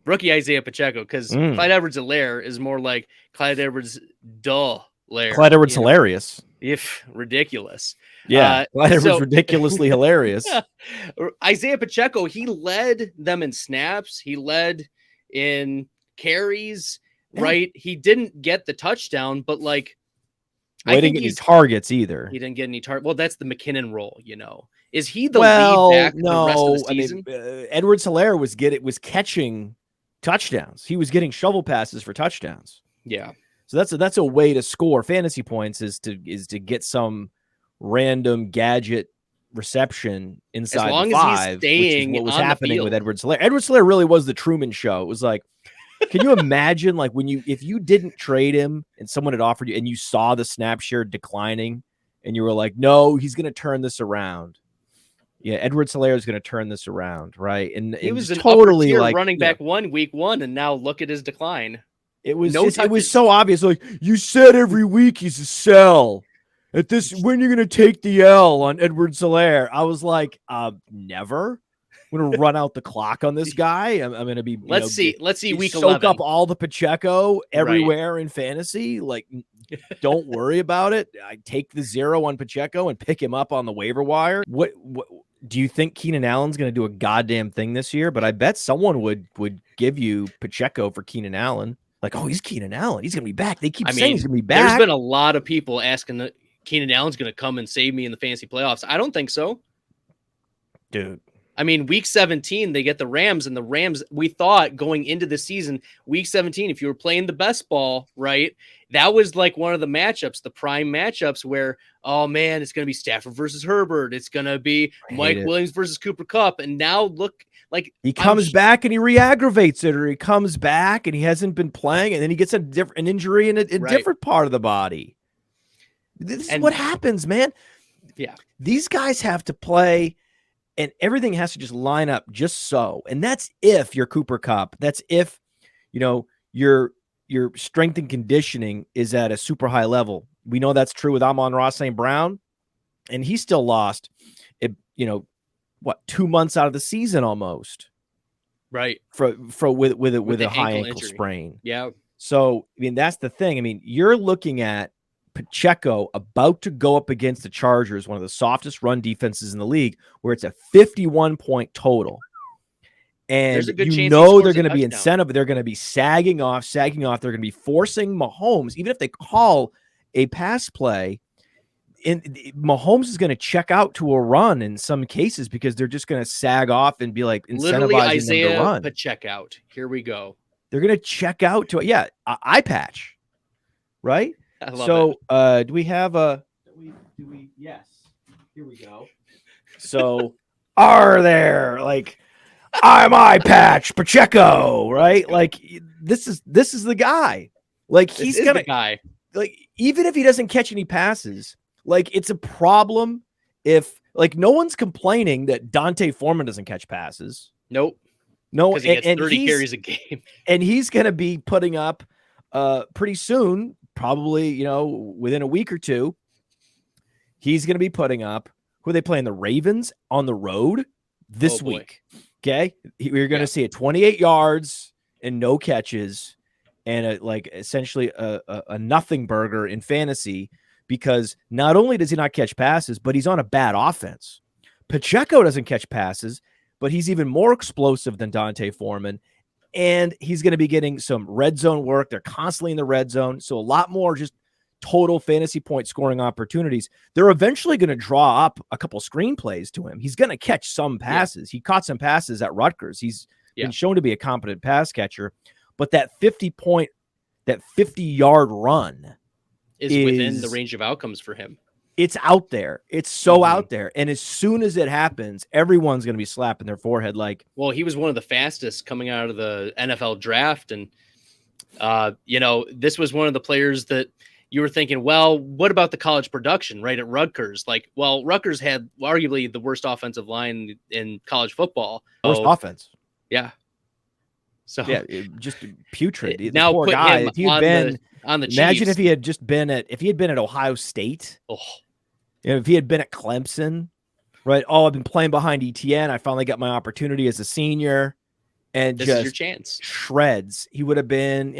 rookie Isiah Pacheco, because Clyde Edwards-Helaire is more like Clyde Edwards-Lair. Clyde Edwards hilarious. If ridiculous. Yeah, Clyde Edwards ridiculously hilarious. Isiah Pacheco, he led them in snaps. He led in carries, right? He didn't get the touchdown, but like, I didn't get any targets either. He didn't get any target. Well, that's the McKinnon role, Is he the lead back the rest of the season? Edwards-Helaire was catching touchdowns. He was getting shovel passes for touchdowns. Yeah. So that's a way to score fantasy points is to get some random gadget reception inside as long the 5, as he's staying which is what was on happening with Edwards-Helaire. Edwards-Helaire really was the Truman Show. It was like, can you imagine like if you didn't trade him and someone had offered you and you saw the snap share declining and you were like, no, he's going to turn this around. Yeah, Edwards-Helaire is going to turn this around, right? And he was an totally like running back week 1, and now look at his decline. It was it was so obvious. Like, you said every week he's a sell. At this, when you're going to take the L on Edwards-Helaire? I was like, never. I'm going to run out the clock on this guy. I'm going to be. Let's see week 11. Soak up all the Pacheco everywhere in fantasy. Like, don't worry about it. I take the 0 on Pacheco and pick him up on the waiver wire. What do you think Keenan Allen's going to do a goddamn thing this year? But I bet someone would give you Pacheco for Keenan Allen. Like, oh, he's Keenan Allen. He's going to be back. They keep saying he's going to be back. There's been a lot of people asking that Keenan Allen's going to come and save me in the fantasy playoffs. I don't think so. Dude. I mean, week 17, they get the Rams, and the Rams, we thought going into the season, week 17, if you were playing the best ball, right, that was like one of the matchups, the prime matchups where, oh man, it's going to be Stafford versus Herbert. It's going to be Mike Williams versus Cooper Kupp. And now look, like he comes back and he re-aggravates it, or he comes back and he hasn't been playing, and then he gets an injury in a different part of the body. This is what happens, man. Yeah. These guys have to play, and everything has to just line up just so. And that's if you're Cooper Kupp. That's if, your strength and conditioning is at a super high level. We know that's true with Amon-Ra St. Brown, and he still lost, 2 months out of the season almost. Right. With a high ankle sprain. Yeah. So, I mean, that's the thing. I mean, you're looking at Pacheco about to go up against the Chargers, one of the softest run defenses in the league, where it's a 51-point total. And they're going to be incentive. They're going to be sagging off. They're going to be forcing Mahomes, even if they call a pass play, Mahomes is going to check out to a run in some cases because they're just going to sag off and be like incentivizing them to run. Check out. Here we go. They're going to check out to it. Eye patch, right? I love it. Do we have a? Do we? Yes. Here we go. So, are there like? I'm eye patch Pacheco, right? Like this is the guy. Like he's gonna guy. Like even if he doesn't catch any passes, like it's a problem if like no one's complaining that Dante Foreman doesn't catch passes. Nope. No, because he gets 30 carries a game, and he's gonna be putting up pretty soon, probably within a week or two. He's gonna be putting up. Who are they playing? The Ravens on the road this week. Okay, we're going to see 28 yards and no catches, and essentially a nothing burger in fantasy because not only does he not catch passes, but he's on a bad offense. Pacheco doesn't catch passes, but he's even more explosive than Dante Foreman, and he's going to be getting some red zone work. They're constantly in the red zone, so a lot more just total fantasy point scoring opportunities. They're eventually going to draw up a couple screenplays to him. He's going to catch some passes. Yeah. He caught some passes at Rutgers. He's been shown to be a competent pass catcher, but that 50-yard run is within the range of outcomes for him. It's out there. It's so out there. And as soon as it happens, everyone's going to be slapping their forehead. Like, well, he was one of the fastest coming out of the NFL draft. And, this was one of the players that you were thinking, well, what about the college production, right, at Rutgers? Like, well, Rutgers had arguably the worst offensive line in college football. Worst offense. Yeah. So just putrid. Now poor put guy. him If he had been on the imagine Chiefs. if he had been at Ohio State. If he had been at Clemson, right? Oh, I've been playing behind ETN. I finally got my opportunity as a senior. This is your chance. shreds. He would have been